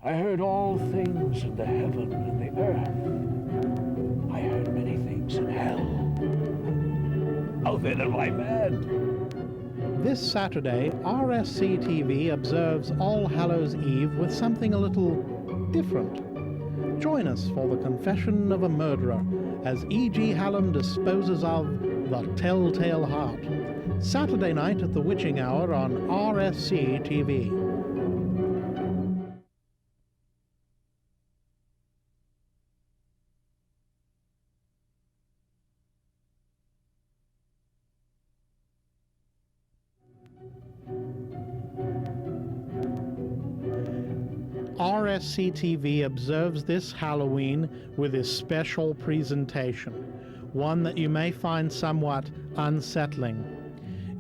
I heard all things in the heaven and the earth. I heard many things in hell. How then am I mad? This Saturday, RSC TV observes All Hallows Eve with something a little different. Join us for the confession of a murderer as E.G. Hallam disposes of the Telltale Heart. Saturday night at the witching hour on RSC TV. RSC TV observes this Halloween with a special presentation, one that you may find somewhat unsettling.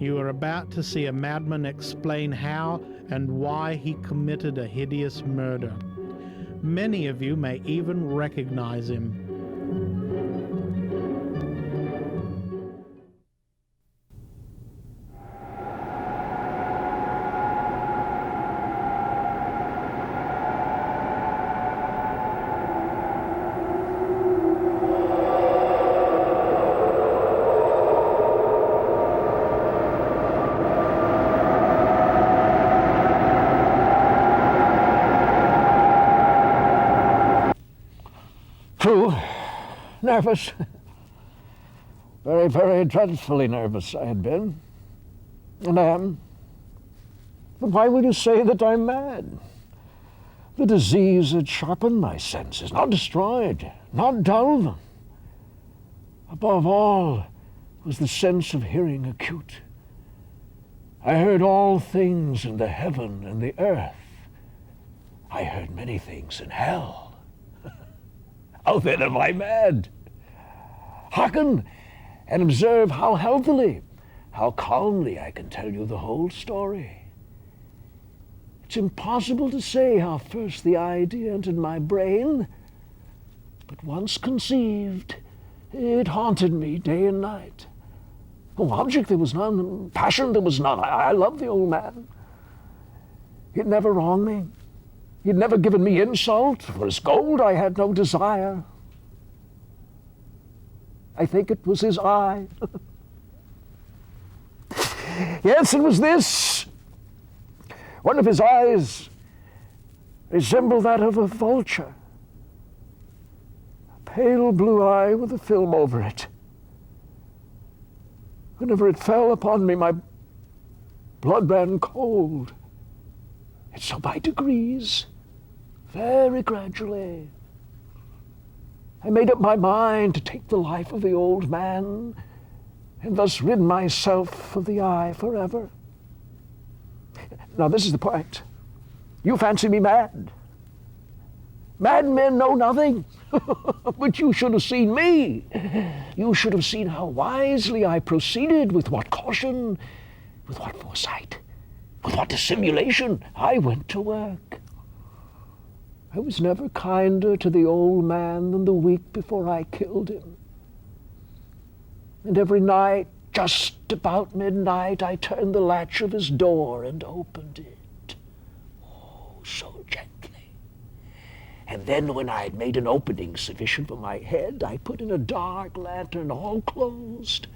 You are about to see a madman explain how and why he committed a hideous murder. Many of you may even recognize him. True. Nervous. Very, very dreadfully nervous I had been. And am. But why will you say that I'm mad? The disease had sharpened my senses, not destroyed, not dulled them. Above all was the sense of hearing acute. I heard all things in the heaven and the earth. I heard many things in hell. How then am I mad? Hearken and observe how healthily, how calmly I can tell you the whole story. It's impossible to say how first the idea entered my brain, but once conceived, it haunted me day and night. Oh, object there was none, passion there was none. I loved the old man. He'd never wronged me. He'd never given me insult. For his gold I had no desire. I think it was his eye. Yes, it was this. One of his eyes resembled that of a vulture. A pale blue eye with a film over it. Whenever it fell upon me, my blood ran cold. And so by degrees, very gradually, I made up my mind to take the life of the old man and thus rid myself of the eye forever. Now this is the point. You fancy me mad. Madmen know nothing. But you should have seen me. You should have seen how wisely I proceeded, with what caution, with what foresight, with what dissimulation I went to work. I was never kinder to the old man than the week before I killed him. And every night, just about midnight, I turned the latch of his door and opened it. Oh, so gently. And then when I had made an opening sufficient for my head, I put in a dark lantern, all closed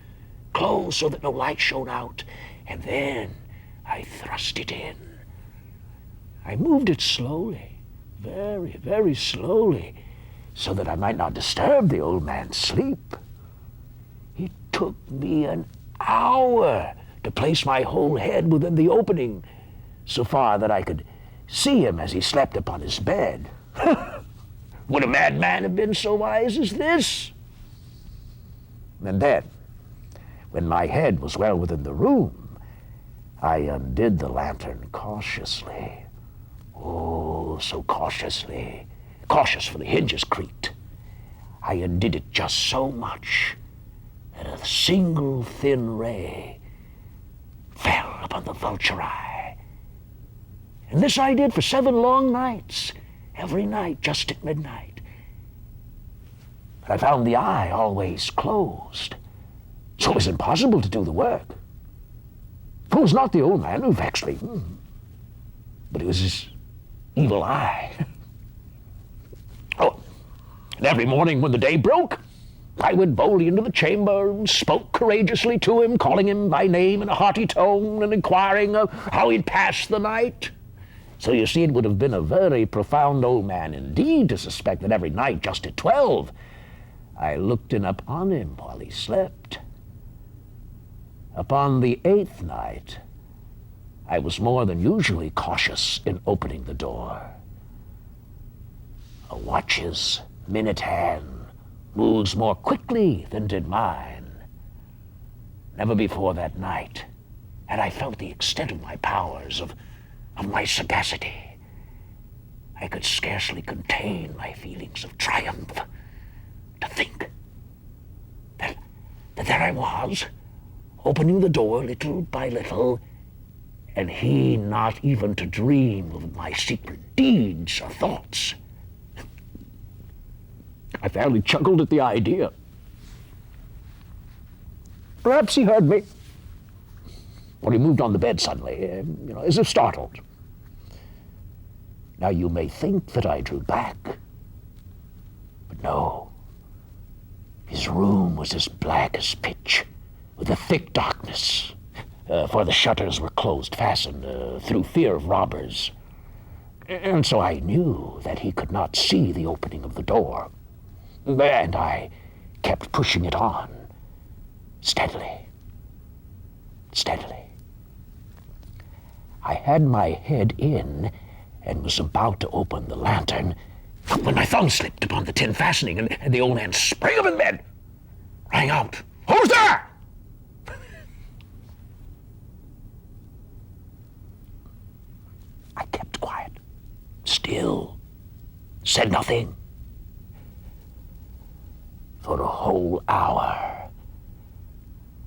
so that no light shone out. And then I thrust it in. I moved it slowly, very, very slowly, so that I might not disturb the old man's sleep. It took me an hour to place my whole head within the opening, so far that I could see him as he slept upon his bed. Would a madman have been so wise as this? And then, when my head was well within the room, I undid the lantern cautiously. Oh, so cautiously. Cautious, for the hinges creaked. I undid it just so much that a single thin ray fell upon the vulture eye. And this I did for 7 long nights, every night just at midnight. But I found the eye always closed, so it was impossible to do the work. For it was not the old man who vexed me, but it was his evil eye. And every morning when the day broke, I went boldly into the chamber and spoke courageously to him, calling him by name in a hearty tone and inquiring of how he'd passed the night. So you see, it would have been a very profound old man indeed to suspect that every night, just at 12, I looked in upon him while he slept. Upon the 8th night, I was more than usually cautious in opening the door. A watch's minute hand moves more quickly than did mine. Never before that night had I felt the extent of my powers, of my sagacity. I could scarcely contain my feelings of triumph. To think that there I was, opening the door little by little, and he not even to dream of my secret deeds or thoughts. I fairly chuckled at the idea. Perhaps he heard me, or he moved on the bed suddenly, as if startled. Now you may think that I drew back, but no. His room was as black as pitch, with a thick darkness, for the shutters were closed fastened through fear of robbers. And so I knew that he could not see the opening of the door. And I kept pushing it on, steadily. I had my head in and was about to open the lantern when my thumb slipped upon the tin fastening, and the old man sprang up in bed, rang out, "Who's there?" I kept quiet, still, said nothing. For a whole hour,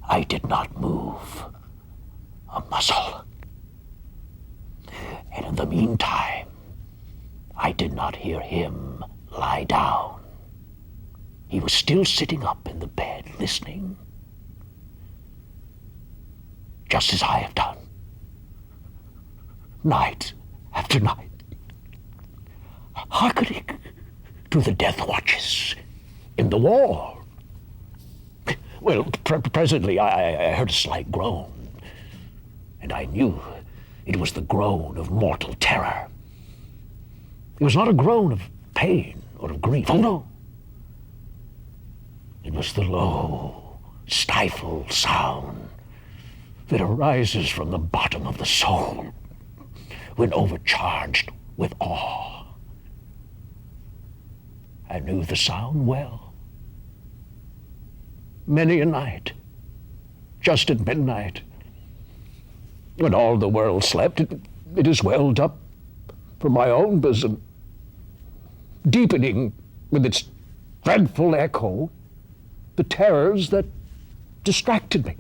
I did not move a muscle. And in the meantime, I did not hear him lie down. He was still sitting up in the bed, listening, just as I have done, night after night, hearkening to the death watches in the wall. Well, presently I heard a slight groan, and I knew it was the groan of mortal terror. It was not a groan of pain or of grief. Oh, no. It was the low, stifled sound that arises from the bottom of the soul when overcharged with awe. I knew the sound well. Many a night, just at midnight, when all the world slept, it has welled up from my own bosom, deepening with its dreadful echo the terrors that distracted me.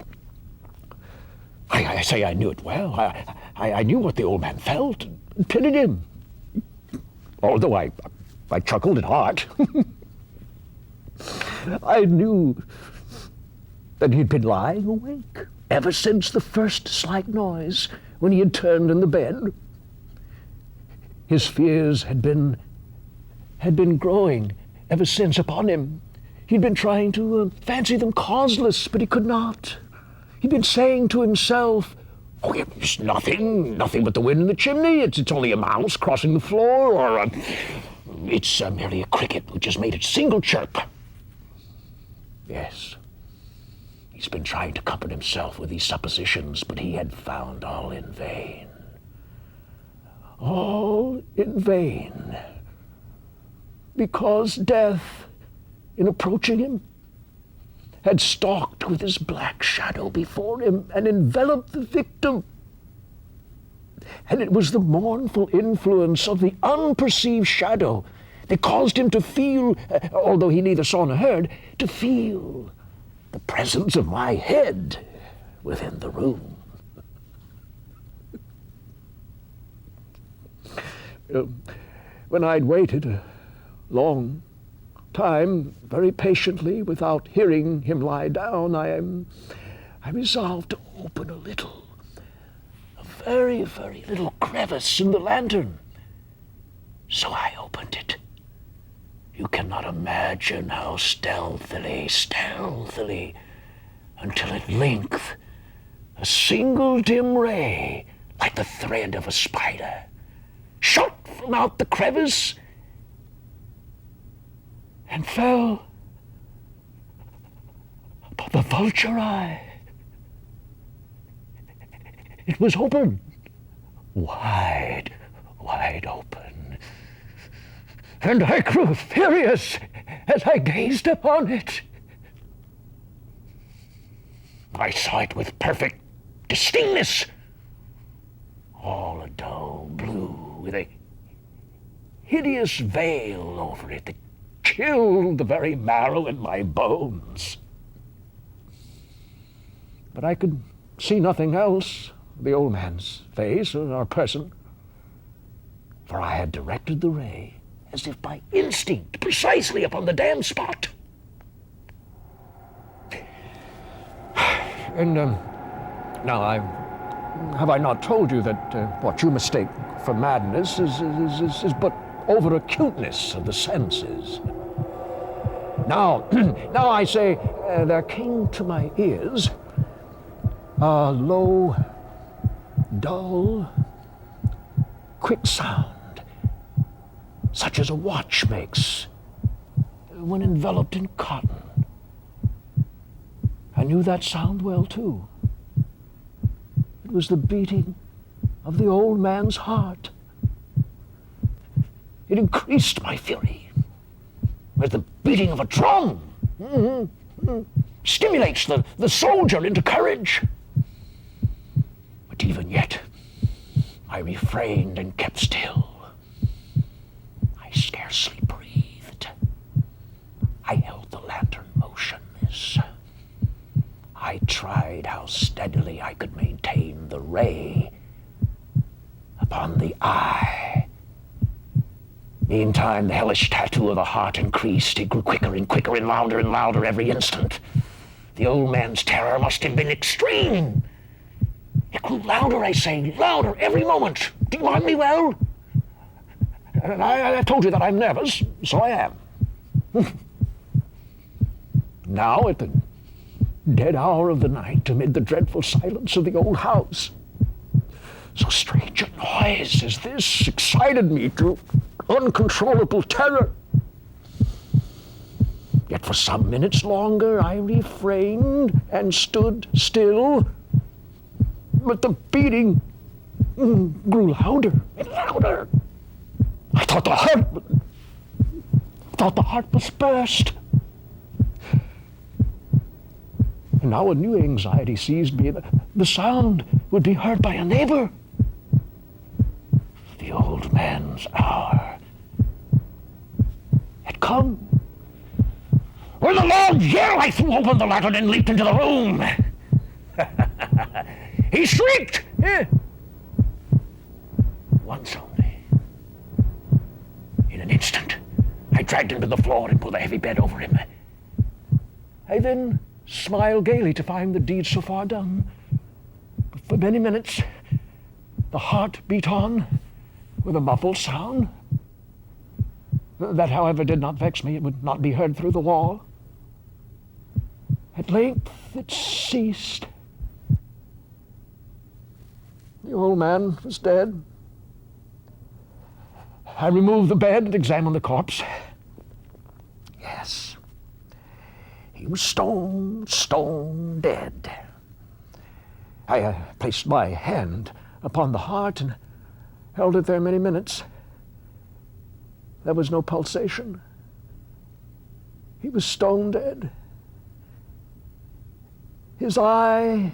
I say I knew it well. I knew what the old man felt and pitied him, although I chuckled at heart. I knew that he'd been lying awake ever since the first slight noise when he had turned in the bed. His fears had been growing ever since upon him. He'd been trying to fancy them causeless, but he could not. He'd been saying to himself, "Oh, it's nothing but the wind in the chimney. It's only a mouse crossing the floor, or it's merely a cricket which has made its single chirp." Yes, he's been trying to comfort himself with these suppositions, but he had found all in vain. All in vain. Because death, in approaching him, had stalked with his black shadow before him and enveloped the victim. And it was the mournful influence of the unperceived shadow that caused him to feel, although he neither saw nor heard, to feel the presence of my head within the room. When I'd waited a long time, very patiently, without hearing him lie down, I resolved to open a very, very little crevice in the lantern. So I opened it, You cannot imagine how stealthily, until at length a single dim ray, like the thread of a spider, shot from out the crevice and fell upon the vulture eye. It was open, wide open, and I grew furious as I gazed upon it. I saw it with perfect distinctness, all a dull blue with a hideous veil over it that chilled the very marrow in my bones. But I could see nothing else, the old man's face or person, for I had directed the ray, as if by instinct, precisely upon the damned spot. And now have I not told you that what you mistake for madness is but over-acuteness of the senses? Now, now I say, there came to my ears a low, dull, quick sound, such as a watch makes when enveloped in cotton. I knew that sound well, too. It was the beating of the old man's heart. It increased my fury, as the beating of a drum stimulates the soldier into courage. But even yet, I refrained and kept still. I scarcely breathed. I held the lantern motionless. I tried how steadily I could maintain the ray upon the eye. Meantime, the hellish tattoo of the heart increased. It grew quicker and quicker and louder every instant. The old man's terror must have been extreme. It grew louder, I say, louder every moment. Do you mind me well? And I told you that I'm nervous, so I am. Now, at the dead hour of the night, amid the dreadful silence of the old house, so strange a noise as this excited me to uncontrollable terror. Yet for some minutes longer I refrained and stood still, but the beating grew louder and louder. I thought the heart must burst. And now a new anxiety seized me. The sound would be heard by a neighbor. The old man's hour had come. With a loud yell, I threw open the lantern and leaped into the room. He shrieked. Once only. In an instant, I dragged him to the floor and pulled a heavy bed over him. I then smiled gaily to find the deed so far done. But for many minutes, the heart beat on with a muffled sound. That, however, did not vex me. It would not be heard through the wall. At length it ceased. The old man was dead. I removed the bed and examined the corpse. Yes, he was stone dead. I placed my hand upon the heart and held it there many minutes. There was no pulsation. He was stone dead. His eye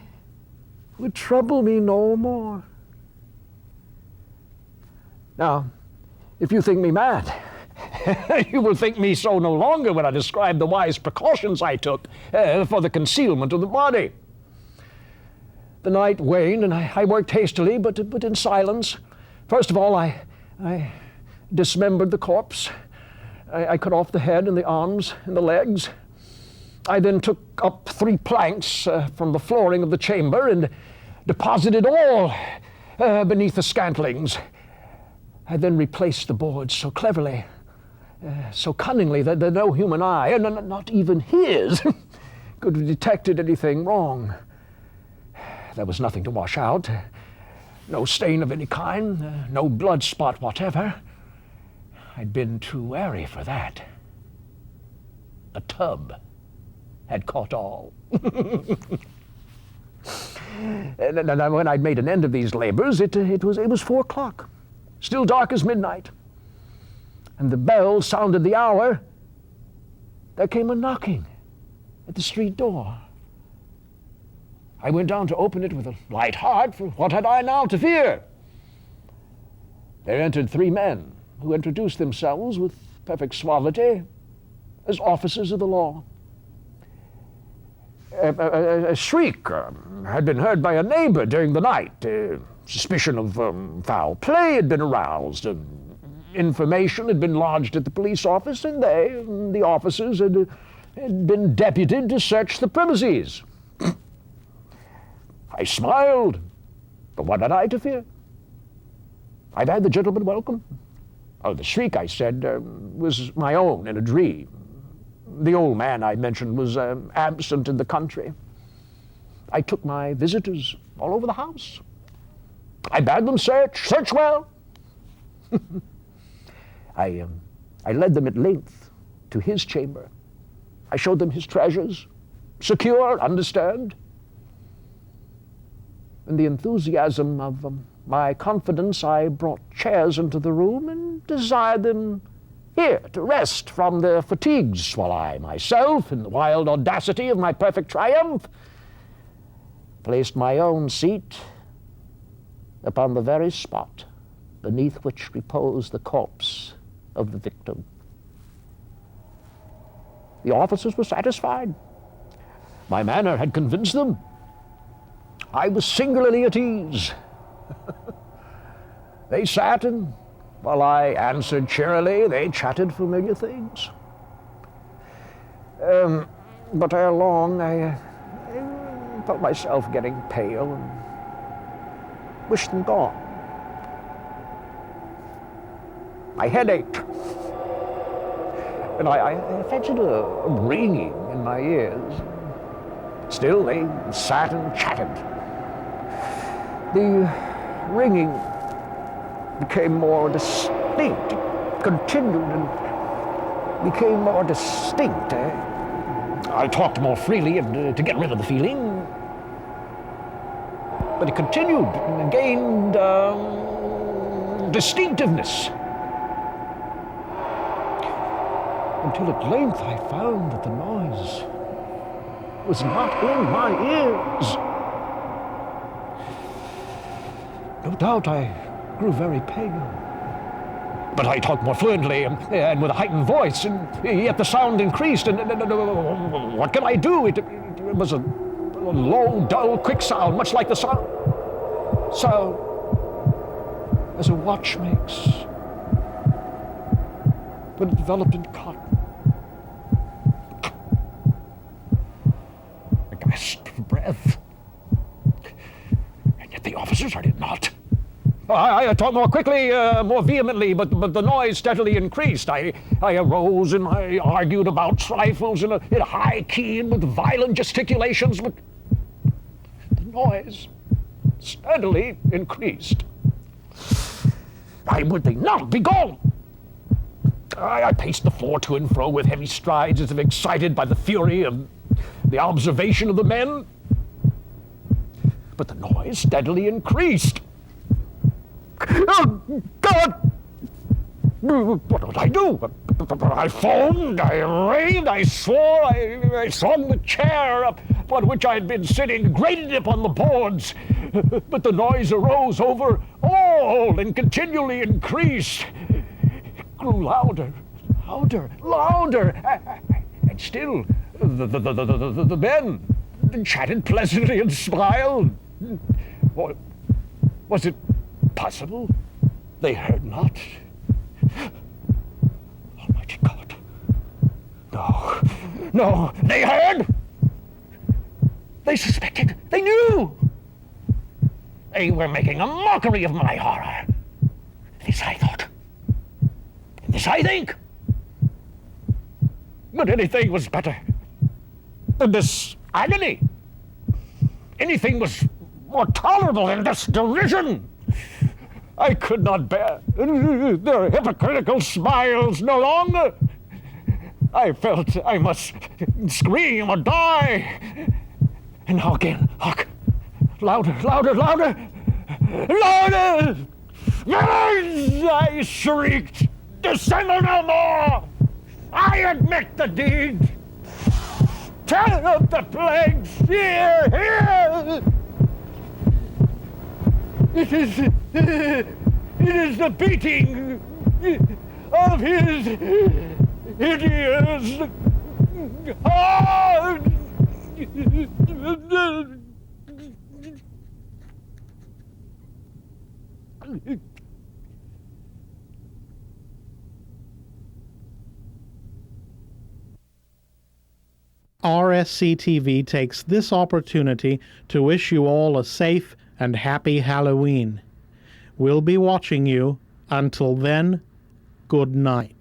would trouble me no more. Now, if you think me mad, you will think me so no longer when I describe the wise precautions I took for the concealment of the body. The night waned, and I worked hastily, but in silence. First of all, I dismembered the corpse. I cut off the head and the arms and the legs. I then took up 3 planks from the flooring of the chamber and deposited all beneath the scantlings. I then replaced the boards so cleverly so cunningly that no human eye, and not even his, could have detected anything wrong. There was nothing to wash out, no stain of any kind, no blood spot whatever. I'd been too wary for that. A tub had caught all. And when I'd made an end of these labors, it was 4 o'clock, still dark as midnight. And the bell sounded the hour. There came a knocking at the street door. I went down to open it with a light heart, for what had I now to fear? There entered 3 men who introduced themselves with perfect suavity as officers of the law. A shriek had been heard by a neighbor during the night. Suspicion of foul play had been aroused. Information had been lodged at the police office, and the officers, had been deputed to search the premises. I smiled, but what had I to fear? I'd had the gentleman welcome. Oh, the shriek, I said, was my own in a dream. The old man I mentioned was absent in the country. I took my visitors all over the house. I bade them search well. I led them at length to his chamber. I showed them his treasures, secure, understand. In the enthusiasm of my confidence, I brought chairs into the room and desired them here to rest from their fatigues, while I myself, in the wild audacity of my perfect triumph, placed my own seat upon the very spot beneath which reposed the corpse of the victim. The officers were satisfied. My manner had convinced them. I was singularly at ease. They sat, and while I answered cheerily, they chatted familiar things. But ere long, I felt myself getting pale and wished them gone. My head ached, and I fancied a ringing in my ears. Still, they sat and chatted. The ringing became more distinct, continued and became more distinct. I talked more freely and, to get rid of the feeling, but it continued and gained distinctiveness. Until at length I found that the noise was not in my ears. No doubt I grew very pale, but I talked more fluently and with a heightened voice, and yet the sound increased, and what could I do? It was a low, dull, quick sound, much like the sound as a watch makes, but it developed in cotton. I gasped for breath, and yet the officers heard it not. I talked more quickly, more vehemently, but the noise steadily increased. I arose and I argued about trifles in a high key and with violent gesticulations, but the noise steadily increased. Why would they not be gone? I paced the floor to and fro with heavy strides, as if excited by the fury of the observation of the men. But the noise steadily increased. Oh, God! What would I do? I foamed, I raved, I swore, I swung the chair upon which I had been sitting, grated upon the boards. But the noise arose over all and continually increased. It grew louder, louder, and still the men chatted pleasantly and smiled. Was it possible they heard not? Almighty God. No, they heard! They suspected, they knew! They were making a mockery of my horror. This I thought. This I think. But anything was better than this agony. Anything was more tolerable than this derision. I could not bear their hypocritical smiles no longer. I felt I must scream or die. And now again, hark! Louder, louder, louder! Louder! I shrieked, dissemble no more! I admit the deed! Tear up the plagues! Here, here! It is the beating of his hideous heart! RSC TV takes this opportunity to wish you all a safe and happy Halloween. We'll be watching you. Until then, good night.